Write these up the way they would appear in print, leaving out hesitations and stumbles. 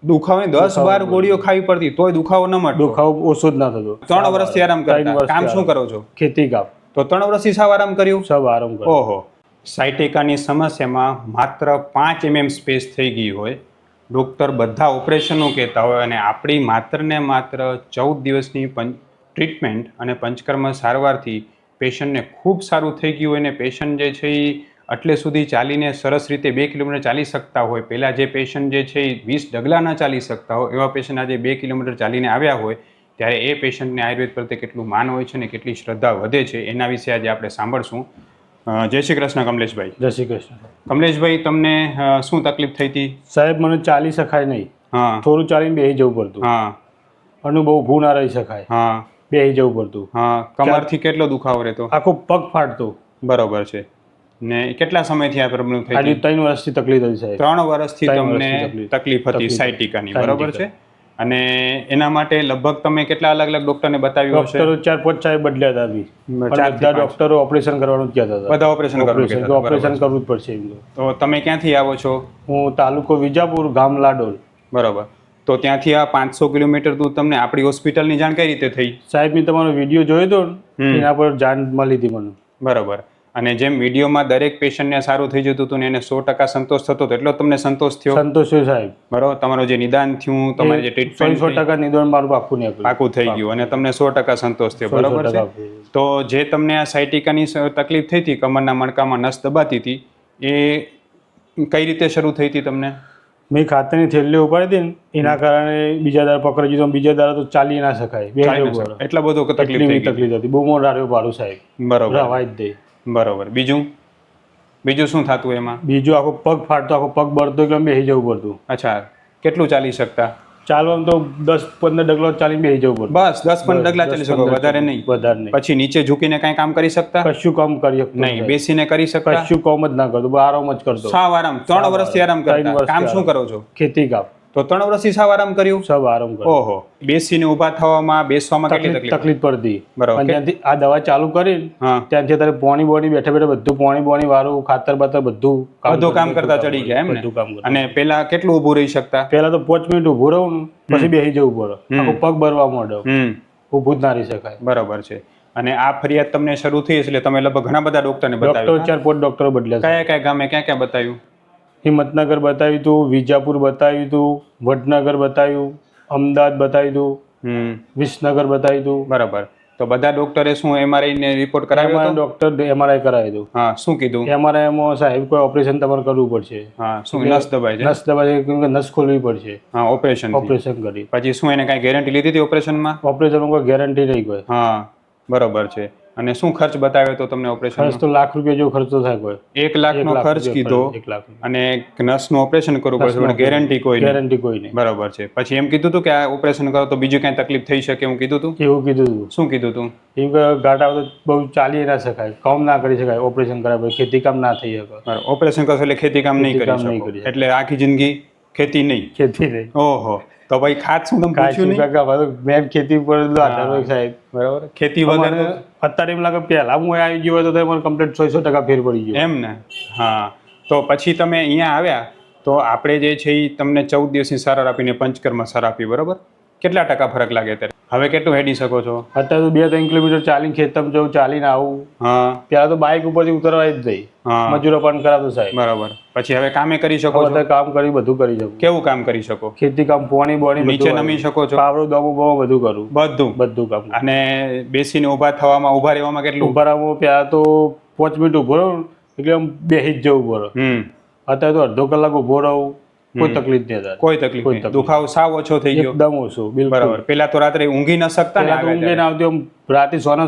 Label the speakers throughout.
Speaker 1: દુખાવાની 10-12 ગોળીઓ ખાવી પડતી તોય દુખાવો ન મળતો?
Speaker 2: દુખાવો ઓછો જ ના થતો.
Speaker 1: 3 વર્ષથી આરામ કરતા. કામ શું કરો છો?
Speaker 2: ખેતી કામ.
Speaker 1: તો 3 વર્ષથી સાવ આરામ કર્યું?
Speaker 2: સબ આરામ કર્યો.
Speaker 1: ઓહો. સાયટિકાની સમસ્યામાં માત્ર 5 mm સ્પેસ થઈ ગઈ હોય, ડૉક્ટર બધા ઓપરેશનો કહેતા હોય અને આપણી માત્ર ને માત્ર 14 દિવસની ટ્રીટમેન્ટ અને પંચકર્મ સારવારથી પેશન્ટને ખૂબ સારું થઈ ગયું હોય ને પેશન્ટ જે છે એ એટલે સુધી ચાલીને સરસ રીતે 2 કિલોમીટર ચાલી શકતા હોય. પહેલાં જે પેશન્ટ જે છે એ 20 ડગલા ન ચાલી શકતા હોય એવા પેશન્ટ આજે 2 કિલોમીટર ચાલીને આવ્યા હોય, ત્યારે એ પેશન્ટને આયુર્વેદ પ્રત્યે કેટલું માન હોય છે ને કેટલી શ્રદ્ધા વધે છે એના વિશે આજે આપણે સાંભળશું. જય શ્રી કૃષ્ણ કમલેશભાઈ.
Speaker 2: જય શ્રી કૃષ્ણ.
Speaker 1: કમલેશભાઈ, તમને શું તકલીફ થઈ હતી?
Speaker 2: સાહેબ, મને ચાલી શકાય નહીં.
Speaker 1: હા.
Speaker 2: થોડું ચાલીને બેસી જવું પડતું.
Speaker 1: હા.
Speaker 2: અનુભવ ઊભું ના રહી શકાય.
Speaker 1: હા.
Speaker 2: બેસી જવું પડતું.
Speaker 1: હા. કમરથી કેટલો દુખાવો રહેતો?
Speaker 2: આખો પગ ફાટતો.
Speaker 1: બરોબર છે. ને કેટલા સમયથી આ પ્રોબ્લેમ થઈ?
Speaker 2: આજે 3 વર્ષથી તકલીફ હતી સાહેબ.
Speaker 1: 3 વર્ષથી તમને તકલીફ હતી સાયટિકાની, બરોબર છે. અને એના માટે લગભગ તમે કેટલા અલગ અલગ ડોક્ટરને બતાવ્યું હશે?
Speaker 2: ડોક્ટરો 4-5 સાહેબ બદલ્યા હતા. બધા ડોક્ટરો ઓપરેશન કરવાનું જ કહેતા હતા.
Speaker 1: બધા ઓપરેશન કરવાનું?
Speaker 2: ઓપરેશન કરવું જ પડશે એમ.
Speaker 1: તો તમે ક્યાંથી આવો છો?
Speaker 2: હું તાલુકો વિજાપુર, ગામ લાડોલ.
Speaker 1: બરોબર. તો ત્યાંથી આ 500 કિલોમીટર દૂર તમને આપણી હોસ્પિટલની જાણ કઈ રીતે થઈ?
Speaker 2: સાહેબ, મેં તમારો વિડીયો જોયો હતો એના પર જાણ મળી હતી મને.
Speaker 1: બરોબર. અને જેમ વિડીયોમાં દરેક પેશન્ટને સારું થઈ જતું હતું ને એને 100% સંતોષ થતો હતો, એટલો તમને સંતોષ થયો?
Speaker 2: સંતોષ થયો સાહેબ.
Speaker 1: બરોબર. તમારું જે નિદાન થયું, તમારી જે ટ્રીટમેન્ટ
Speaker 2: 100% નિદાન મારું પાકું
Speaker 1: થઈ ગયું અને તમને 100% સંતોષ થયો, બરોબર છે. તો જે તમને આ સાયટિકાની તકલીફ થઈ હતી, કમરના મણકામાં નસ દબાતી હતી, એ કઈ રીતે શરૂ થઈ હતી તમને?
Speaker 2: મેં ખાતરની થેલી ઉપાડી હતી ને એના કારણે બીજા દાડા પકડી દીધો. બીજા દાડા તો ચાલી ના શકાય.
Speaker 1: એટલા બધો તકલીફ
Speaker 2: હતી. બહુ મોડું રાડ્યો પાડું સાહેબ.
Speaker 1: બરોબર.
Speaker 2: રવાય જ દે.
Speaker 1: બરોબર. બીજું શું થતું એમાં?
Speaker 2: બીજું આખો પગ ફાટતો, આખો પગ બળતો એટલે બેસી જવું પડતું.
Speaker 1: અચ્છા. કેટલું ચાલી શકતા?
Speaker 2: ચાલવાનું તો 10-15 ડગલા ચાલીને બેસી જવું પડતું.
Speaker 1: બસ 10-15 ડગલા ચાલી શકો, વધારે નહીં?
Speaker 2: વધારે નહીં.
Speaker 1: પછી નીચે ઝૂકીને કઈ કામ કરી શકતા?
Speaker 2: કશું કામ કરી શકતો
Speaker 1: નહીં. બેસીને કરી શકતા?
Speaker 2: કશું કામ જ ના કરતો, આરામ જ કરતો.
Speaker 1: સાવ આરામ. 3 વર્ષથી આરામ કરતા. કામ શું કરો છો?
Speaker 2: ખેતી કામ.
Speaker 1: તો 3 વર્ષથી સાવ આરામ કર્યું?
Speaker 2: સબ આરામ કર્યો.
Speaker 1: ઓહો. બેસીને ઊભા થવામાં, બેસવામાં કેટલી
Speaker 2: તકલીફ પડતી.
Speaker 1: બરાબર.
Speaker 2: ત્યાંથી આ દવા ચાલુ કરી ત્યાંથી અત્યારે પોણી બેઠા બધું પોણી વાળું ખાતર બાતર બધું
Speaker 1: કામ કરતા ચડી ગયા એમ ને? અને પેલા કેટલું ઊભું રહી શકતા?
Speaker 2: પેલા તો 5 મિનિટ ઊભું રહું પછી બેસી જવું પડે. આખો પગ ભરવા માંડ્યો. ઊભું જ ના રહી શકાય.
Speaker 1: બરાબર છે. અને આ ફરિયાદ તમને શરૂ થઈ એટલે તમે લગભગ ઘણા બધા ડોક્ટરને બતાવ્યું?
Speaker 2: 4-5 ડોક્ટરો બદલ્યા.
Speaker 1: કયા ગામે ક્યાં બતાવ્યું?
Speaker 2: હિંમતનગર બતાવ્યું હતું, વિજાપુર બતાવ્યું હતું, વડનગર બતાવ્યું, અમદાવાદ બતાવ્યું હતું, વિસનગર બતાવ્યું હતું.
Speaker 1: બરાબર. તો બધા ડોક્ટરે શું MRI ને રિપોર્ટ કરાવ્યો?
Speaker 2: ડોક્ટર MRI કરાવ્યું હતું.
Speaker 1: હા. શું કીધું?
Speaker 2: MRI માં સાહેબ કોઈ ઓપરેશન તમારે કરવું પડશે.
Speaker 1: હા. શું નસ દબાય છે?
Speaker 2: નસ દબાય છે કેમ કે નસ ખોલવી પડશે.
Speaker 1: હા. ઓપરેશન
Speaker 2: કરી.
Speaker 1: પછી શું એને કઈ ગેરંટી લીધી હતી ઓપરેશનમાં?
Speaker 2: ઓપરેશનમાં કોઈ ગેરંટી નહીં કોઈ.
Speaker 1: હા. બરોબર છે. અને શું ખર્ચ બતાવ્યો તો તમને ઓપરેશન?
Speaker 2: ખર્ચ તો લાખ રૂપિયા જેવો ખર્ચો થાય કોઈ.
Speaker 1: 1 લાખનો ખર્ચ કીધો.
Speaker 2: 1 લાખ.
Speaker 1: અને નસનું ઓપરેશન કરવું પડશે પણ ગેરંટી કોઈ
Speaker 2: નહીં.
Speaker 1: બરાબર છે. પછી એમ કીધું હતું કે આ ઓપરેશન કરો તો બીજું કઈ તકલીફ થઈ શકે એવું કીધું હતું?
Speaker 2: એવું કીધું હતું.
Speaker 1: શું કીધું હતું?
Speaker 2: એમ કે ગાંઠ આવે તો બહુ ચાલી ના શકાય, કામ ના કરી શકાય. ઓપરેશન કરાવે ખેતી કામ ના થઈ શકે.
Speaker 1: ઓપરેશન કરશો એટલે ખેતી કામ નહીં કરી શકો, એટલે આખી જિંદગી ખેતી નહીં. ઓહો. તો ભાઈ ખાત શું તમે પૂછ્યું નહીં?
Speaker 2: મેં ખેતી પર આધાર સાહેબ.
Speaker 1: બરાબર. ખેતી વગર
Speaker 2: અત્યારે એમ લાગે પહેલા હું આવી ગયો તો મને કમ્પ્લીટ 100% ફેર પડી ગયો
Speaker 1: એમ ને? હા. તો પછી તમે અહીંયા આવ્યા તો આપણે જે છે એ તમને 14 દિવસની સારવાર આપીને પંચકર્મ સારવાર આપી, બરોબર? કેટલા ટકા ફરક લાગે ત્યારે? હવે કેટલું હેડી શકો છો?
Speaker 2: અત્યારે તો 2-3 કિલોમીટર ચાલીને ખેતરમાં જવું, ચાલીને આવું.
Speaker 1: હા.
Speaker 2: પેલા તો બાઇક ઉપરથી ઉતરવા જ જઈ. મજૂરો પણ કરાવતો સાહેબ.
Speaker 1: બરાબર. પછી હવે કામે કરી શકો છો?
Speaker 2: કામ કરી બધું કરી શકું.
Speaker 1: કેવું કામ કરી શકો?
Speaker 2: ખેતી કામ, પોણી બોણી
Speaker 1: નીચે નમી શકો છો?
Speaker 2: પાવડો દમું બધું કરું. બધું કામ.
Speaker 1: અને બેસીને ઊભા થવામાં, ઊભા રહેવામાં કેટલું?
Speaker 2: ઊભા રહેવામાં પેલા તો 5 મિનિટ ઊભો રહું એટલે આમ બેસી જ જવું પડે. અત્યારે તો અડધો કલાક ઊભો રહું, કોઈ તકલીફ નહીં.
Speaker 1: કોઈ તકલીફ નહીં. દુખાવો સાવ ઓછો થઈ ગયો?
Speaker 2: એકદમ ઓછો.
Speaker 1: બરાબર. પેલા તો રાત્રે ઊંઘી ન શકતા ને?
Speaker 2: ઊંઘી ના આવતી. રાતે સોના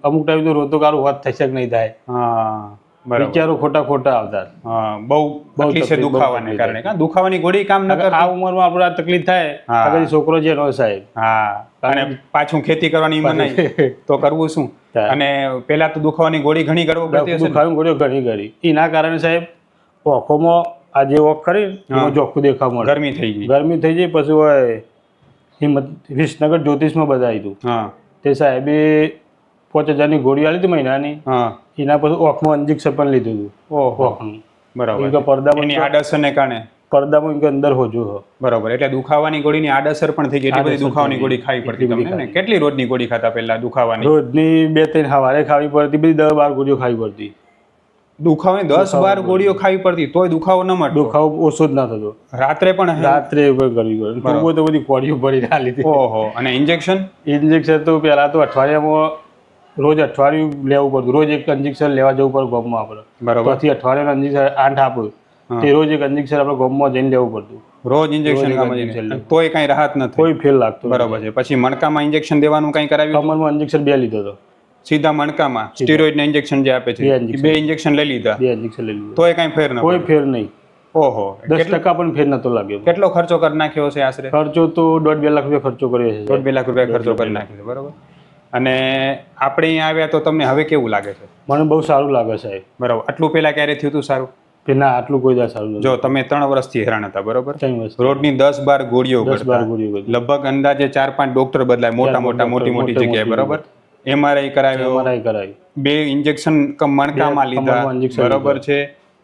Speaker 2: અમુક ટાઈમ તો રોતો કારું વાત થઈ શકે નહીં થાય.
Speaker 1: હા.
Speaker 2: વિચારો ખોટા આવતા.
Speaker 1: હા. બહુ તકલીફ છે દુખાવાને કારણે. દુખાવાની ગોળી કામ ન કરે.
Speaker 2: આ ઉંમરમાં આપણે આ તકલીફ થાય. આગળ છોકરો છે નો સાહેબ.
Speaker 1: હા. અને પાછું ખેતી કરવાની હિંમત નહીં તો કરવું શું? અને પેલા તો દુખાવાની ગોળી ઘણી કરવો પડતી હશે.
Speaker 2: દુખાવાની ગોળીઓ ઘણી કરી. એના કારણે સાહેબ આંખોમાં આ જે વોક કરી એમાં ચોખ્ખું દેખવા મળે.
Speaker 1: ગરમી થઈ ગઈ.
Speaker 2: ગરમી થઈ ગઈ. પછી હોય વિસનગર જ્યોતિષમાં બધાયું હતું.
Speaker 1: હા.
Speaker 2: તે સાહેબે 5000ની ગોળી આલી હતી મહિનાની.
Speaker 1: હા.
Speaker 2: એના પછી આંખમાં ઇન્જેક્શન પણ લીધું હતું.
Speaker 1: ઓહો. બરાબર. પડદામાં
Speaker 2: આડઅસરને કારણે પડદામાં કે અંદર હોજો હ.
Speaker 1: બરોબર, એટલે દુખાવાની ગોળીની આડઅસર પણ થઈ ગઈ, એટલી બધી
Speaker 2: આડઅસર
Speaker 1: દુખાવાની
Speaker 2: થઈ
Speaker 1: ગોળી
Speaker 2: ગઈ.
Speaker 1: ખાવી પડતી
Speaker 2: એટલી બધી
Speaker 1: તમને ને? કેટલી રોજની ગોળી ખાતા પહેલા દુખાવાની?
Speaker 2: રોજની 2-3 સવારે ખાવી પડતી, બધી 10-12 ગોળીઓ ખાવી પડતી.
Speaker 1: દુખાવાની 10-12 ગોળીઓ ખાવી પડતી તોય દુખાવો ન મળતો?
Speaker 2: દુખાવો ઓછો જ ના થતો.
Speaker 1: રાત્રે પણ?
Speaker 2: રાત્રે કરવી પડે. ટૂંકો તો બધી કોળીઓ ભરી ના લીધી.
Speaker 1: ઓહો. અને ઇન્જેક્શન?
Speaker 2: ઇન્જેક્શન તો પહેલા તો અઠવાડિયામાં રોજ અઠવાડિયું લેવું પડતું. રોજ એક ઇન્જેક્શન લેવા જવું પડે ગામમાં આપણે.
Speaker 1: બરોબર.
Speaker 2: પછી અઠવાડિયાનું ઇન્જેક્શન 8 આપે તે રોજ એક ઇન્જેક્શન આપણે ગામમાં જઈને લેવું પડતું.
Speaker 1: રોજ ઇન્જેક્શન તોય કઈ રાહત નથી?
Speaker 2: કોઈ ફેલ લાગતો.
Speaker 1: બરોબર છે. પછી મણકામાં ઇન્જેક્શન દેવાનું કઈ કરાવ્યું?
Speaker 2: કમરમાં ઇન્જેક્શન 2 લીધો હતો.
Speaker 1: સીધા મણકામાં સ્ટીરોઇડ ના ઇન્જેક્શન જે આપે છે, 2 ઇન્જેક્શન લઈ લીધા?
Speaker 2: 2 ઇન્જેક્શન લઈ લીધા.
Speaker 1: તોય કઈ ફેર ન?
Speaker 2: કોઈ ફેર નહીં.
Speaker 1: ઓહો.
Speaker 2: 10% પણ ફેર નતો લાગ્યો.
Speaker 1: કેટલો ખર્ચો કરી નાખ્યો છે આશરે?
Speaker 2: ખર્ચો તો 1.5-2 લાખ રૂપિયા ખર્ચો કર્યો છે.
Speaker 1: 1.5-2 લાખ રૂપિયા ખર્ચો કરી નાખ્યો. બરોબર. અને આપણે અહીંયા આવ્યા તો તમને હવે કેવું લાગે છે?
Speaker 2: મને બહુ સારું લાગે સાહેબ.
Speaker 1: બરાબર. આટલું પહેલા ક્યારે થયું હતું સારું?
Speaker 2: પેલા આટલું કોઈ દા સારું નથી.
Speaker 1: જો તમે 3 વર્ષથી હેરાન હતા, બરોબર?
Speaker 2: 3 વર્ષ.
Speaker 1: રોડની 10-12 ગોળીઓ
Speaker 2: 10-12
Speaker 1: કરતા,
Speaker 2: ગોળીઓ કરતા.
Speaker 1: લગભગ અંદાજે 4-5 ડોક્ટર બદલાય, મોટી જગ્યાએ, બરોબર? MRI કરાવ્યો,
Speaker 2: MRI કરાવી,
Speaker 1: 2 ઇન્જેક્શન મણકામાં લીધા,
Speaker 2: કમરમાં injection
Speaker 1: બરોબર છે?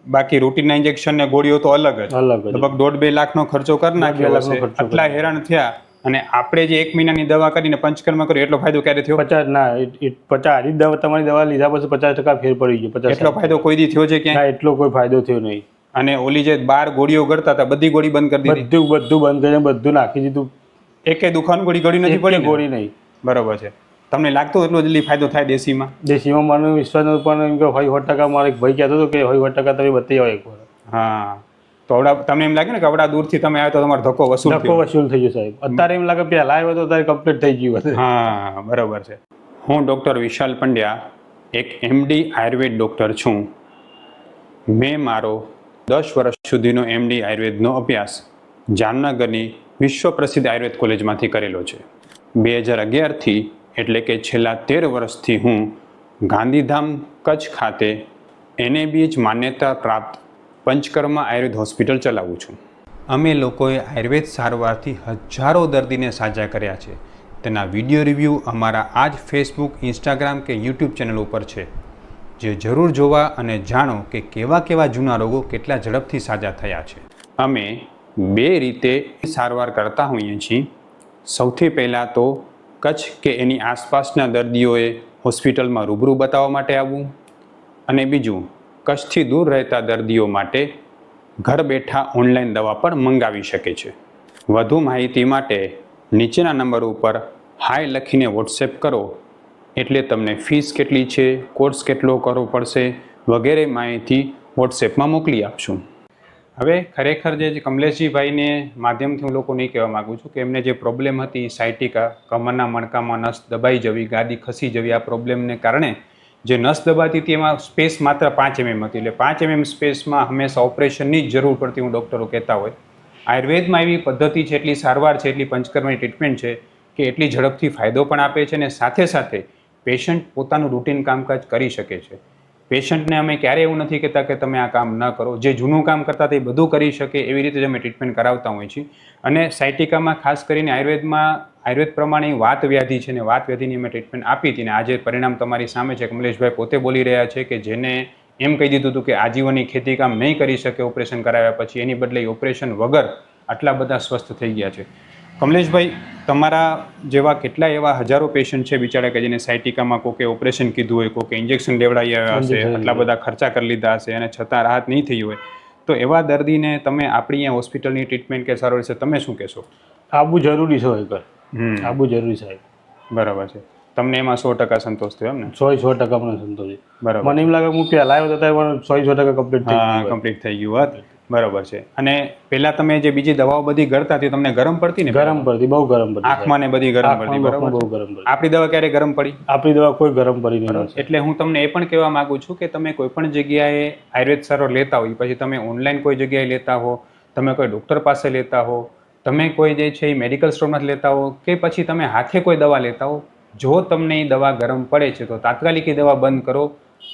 Speaker 1: બાકી રૂટીનના ઇન્જેક્શન ને ગોળીઓ તો અલગ જ.
Speaker 2: અલગ જ.
Speaker 1: લગભગ 1.5-2 લાખનો ખર્ચો કરી નાખ્યો
Speaker 2: લાખનો
Speaker 1: હશે.
Speaker 2: ખર્ચો
Speaker 1: આટલા હેરાન થયા અને આપણે જે 1 મહિનાની દવા કરીને પંચકર્મ કર્યું એટલો ફાયદો ક્યારે થયો?
Speaker 2: 50 ના 50 આરી દવા તમારી દવા લીધા પછી 50% ફેર પડી ગયો. 50
Speaker 1: એટલો ફાયદો કોઈ દી થયો છે ક્યાંય?
Speaker 2: ના, એટલો કોઈ ફાયદો થયો નહીં.
Speaker 1: અને ઓલી જે 12 ગોળીઓ ગળતા હતા બધી ગોળી બંધ કરી દીધી?
Speaker 2: બધું બંધ કરીને બધું નાખી દીધું.
Speaker 1: એકે દુખાવાની ગોળી નથી પડી?
Speaker 2: ગોળી નહીં.
Speaker 1: બરોબર છે. તમને લાગતું એટલો જલ્દી ફાયદો થાય દેશીમાં?
Speaker 2: દેશીમાં મને વિશ્વાસ નતો, પણ એમ કે હોય 100% મારો એક ભાઈ કહેતો હતો કે હોય 100% તમે બતાવી આવો એકવાર.
Speaker 1: હા. તો આવડા તમને એમ લાગે ને કે આવડા દૂરથી તમે આવ્યો તો તમારો ધક્કો વસૂલ થયો?
Speaker 2: ધક્કો વસૂલ થઈ ગયો સાહેબ. અત્યારે એમ લાગે પહેલા આવ્યો તો અત્યારે કમ્પ્લીટ થઈ ગયું હતું.
Speaker 1: હા, બરોબર છે. હું ડૉક્ટર વિશાલ પંડ્યા એક MD આયુર્વેદ ડૉક્ટર છું. મેં મારો 10 વર્ષ સુધીનો MD આયુર્વેદનો અભ્યાસ જામનગરની વિશ્વ પ્રસિદ્ધ આયુર્વેદ કોલેજમાંથી કરેલો છે. 2011થી એટલે કે છેલ્લા 13 વર્ષથી હું ગાંધીધામ કચ્છ ખાતે NABH માન્યતા પ્રાપ્ત પંચકર્મા આયુર્વેદ હોસ્પિટલ ચલાવું છું. અમે લોકોએ આયુર્વેદ સારવારથી હજારો દર્દીને સાજા કર્યા છે. તેના વિડીયો રિવ્યૂ અમારા આ જ ફેસબુક, ઇન્સ્ટાગ્રામ કે યુટ્યુબ ચેનલ ઉપર છે, જે જરૂર જોવા અને જાણો કે કેવા જૂના રોગો કેટલા ઝડપથી સાજા થયા છે. અમે 2 રીતે સારવાર કરતા હોઈએ છીએ. સૌથી પહેલાં તો કચ્છ કે એની આસપાસના દર્દીઓએ હોસ્પિટલમાં રૂબરૂ બતાવવા માટે આવવું, અને બીજું કચ્છથી દૂર રહેતા દર્દીઓ માટે ઘર બેઠા ઓનલાઈન દવા પણ મંગાવી શકે છે. વધુ માહિતી માટે નીચેના નંબર ઉપર હાય લખીને વોટ્સએપ કરો, એટલે તમને ફીસ કેટલી છે, કોર્સ કેટલો કરવો પડશે વગેરે માહિતી વોટ્સએપમાં મોકલી આપશું. હવે ખરેખર જે કમલેશજીભાઈને માધ્યમથી હું લોકોને એ કહેવા માગું છું કે એમને જે પ્રોબ્લેમ હતી સાયટિકા, કમરના મણકામાં નસ દબાઈ જવી, ગાદી ખસી જવી, આ પ્રોબ્લેમને કારણે જે નસ દબાતી હતી એમાં સ્પેસ માત્ર 5 mm હતી. એટલે 5 mm સ્પેસમાં હંમેશા ઓપરેશનની જ જરૂર પડતી, હું ડૉક્ટરો કહેતા હોય. આયુર્વેદમાં એવી પદ્ધતિ છે, એટલી સારવાર છે, એટલી પંચકર્મની ટ્રીટમેન્ટ છે કે એટલી ઝડપથી ફાયદો પણ આપે છે અને સાથે સાથે પેશન્ટ પોતાનું રૂટીન કામકાજ કરી શકે છે. પેશન્ટને અમે ક્યારેય એવું નથી કહેતા કે તમે આ કામ ન કરો. જે જૂનું કામ કરતા હતા એ બધું કરી શકે એવી રીતે જ અમે ટ્રીટમેન્ટ કરાવતા હોઈએ છીએ. અને સાયટિકામાં ખાસ કરીને આયુર્વેદ પ્રમાણે વાત વ્યાધિ છે ને વાત વ્યાધિની અમે ટ્રીટમેન્ટ આપી હતી. ને આજે પરિણામ તમારી સામે છે. કમલેશભાઈ પોતે બોલી રહ્યા છે કે જેને એમ કહી દીધું હતું કે આજીવનની ખેતી કામ નહીં કરી શકે ઓપરેશન કરાવ્યા પછી, એની બદલે ઓપરેશન વગર આટલા બધા સ્વસ્થ થઈ ગયા છે. કમલેશભાઈ, તમારા જેવા કેટલા એવા હજારો પેશન્ટ છે બિચારા કે જેને સાયટિકામાં કોકે ઓપરેશન કીધું હોય, કોકે ઇન્જેક્શન લેવડાવી આવ્યા હશે, આટલા બધા ખર્ચા કરી લીધા હશે અને છતાં રાહત નહીં થઈ હોય, તો એવા દર્દીને તમે આપણી અહીંયા હોસ્પિટલની ટ્રીટમેન્ટ કે સારવાર વિશે તમે શું કહેશો?
Speaker 2: આવવું જરૂરી છે હોય આવવું જરૂરી સાહેબ.
Speaker 1: બરાબર છે. તમને એમાં 100% સંતોષ થયો એમ ને?
Speaker 2: 100% મને સંતોષ છે.
Speaker 1: બરાબર.
Speaker 2: મને એમ લાગે હું પહેલા આવ્યો તો ત્યારે 100%
Speaker 1: કમ્પ્લીટ થઈ ગયું હતું. બરાબર છે. અને પહેલા તમે જે બીજી દવાઓ બધી ગળતા હતી તમને ગરમ પડતી ને?
Speaker 2: ગરમ પડતી, બહુ ગરમ પડતી.
Speaker 1: આંખમાં ને બધી ગરમ પડતી. બરાબર.
Speaker 2: બહુ ગરમ પડતી.
Speaker 1: આપણી દવા ક્યારે ગરમ પડી?
Speaker 2: આપણી દવા કોઈ ગરમ પડી નહીં.
Speaker 1: એટલે હું તમને એ પણ કહેવા માંગુ છું કે તમે કોઈ પણ જગ્યાએ આયુર્વેદ સારવાર લેતા હોય, પછી તમે ઓનલાઈન કોઈ જગ્યાએ લેતા હો, તમે કોઈ ડૉક્ટર પાસે લેતા હો, તમે કોઈ જે છે એ મેડિકલ સ્ટોરમાંથી લેતા હો, કે પછી તમે હાથે કોઈ દવા લેતા હો, જો તમને એ દવા ગરમ પડે છે તો તાત્કાલિક એ દવા બંધ કરો.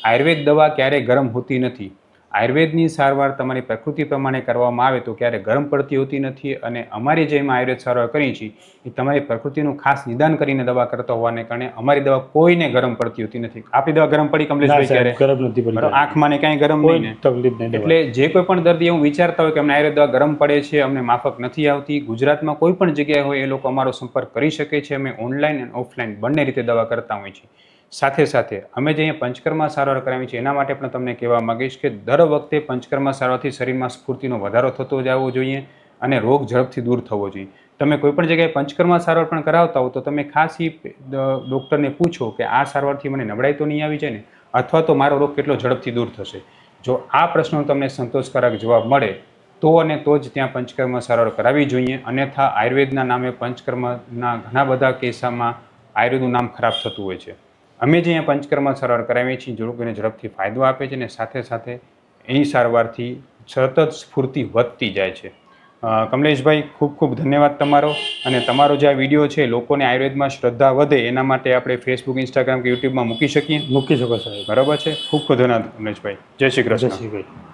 Speaker 1: આયુર્વેદ દવા ક્યારેય ગરમ હોતી નથી. આયુર્વેદની સારવાર તમારી પ્રકૃતિ પ્રમાણે કરવામાં આવે તો ક્યારે ગરમ પડતી હોતી નથી અને અમારી જે એમાં આયુર્વેદ સારવાર કરી છે એ તમારી પ્રકૃતિનું ખાસ નિદાન કરીને દવા કરતા હોવાને કારણે અમારી દવા કોઈને ગરમ પડતી હોતી નથી. આપણી દવા ગરમ પડી
Speaker 2: ના
Speaker 1: કમલેશભાઈ
Speaker 2: સાહેબ,
Speaker 1: ક્યારે?
Speaker 2: ગરમ નથી પડી.
Speaker 1: બરાબર, આંખમાં ને કાંઈ ગરમ નહીં ને?
Speaker 2: તકલીફ નહીં.
Speaker 1: એટલે જે કોઈ પણ દર્દી એવું વિચારતા હોય કે અમને આયુર્વેદ દવા ગરમ પડે છે, અમને માફક નથી આવતી, ગુજરાતમાં કોઈ પણ જગ્યાએ હોય એ લોકો અમારો સંપર્ક કરી શકે છે. અમે ઓનલાઈન અને ઓફલાઈન બંને રીતે દવા કરતા હોઈએ છીએ. સાથે સાથે અમે જે અહીંયા પંચકર્મા સારવાર કરાવી છે એના માટે પણ તમને કહેવા માંગીશ કે દર વખતે પંચકર્મા સારવારથી શરીરમાં સ્ફૂર્તિનો વધારો થતો જવો જોઈએ અને રોગ ઝડપથી દૂર થવો જોઈએ. તમે કોઈ પણ જગ્યાએ પંચકર્મા સારવાર પણ કરાવતા હો તો તમે ખાસ એ ડૉક્ટરને પૂછો કે આ સારવારથી મને નબળાઈ તો નહીં આવી જાય ને, અથવા તો મારો રોગ કેટલો ઝડપથી દૂર થશે. જો આ પ્રશ્નનો તમને સંતોષકારક જવાબ મળે તો અને તો જ ત્યાં પંચકર્મ સારવાર કરાવવી જોઈએ. અન્યથા આયુર્વેદના નામે પંચકર્મના ઘણા બધા કેસોમાં આયુર્વેદનું નામ ખરાબ થતું હોય છે. અમે જે અહીંયા પંચકર્મ સારવાર કરાવીએ છીએ લોકોને ઝડપથી ફાયદો આપે છે અને સાથે સાથે એ સારવારથી સતત સ્ફૂર્તિ વધતી જાય છે. કમલેશભાઈ, ખૂબ ખૂબ ધન્યવાદ તમારો. અને તમારો જે આ વિડીયો છે લોકોને આયુર્વેદમાં શ્રદ્ધા વધે એના માટે આપણે ફેસબુક, ઇન્સ્ટાગ્રામ કે યુટ્યુબમાં મૂકી શકીએ?
Speaker 2: મૂકી શકો સાહેબ.
Speaker 1: બરાબર છે. ખૂબ ખૂબ ધન્યવાદ કમલેશભાઈ. જય શ્રી
Speaker 2: જય
Speaker 1: કૃષ્ણ.
Speaker 2: શ્રી કૃષ્ણ.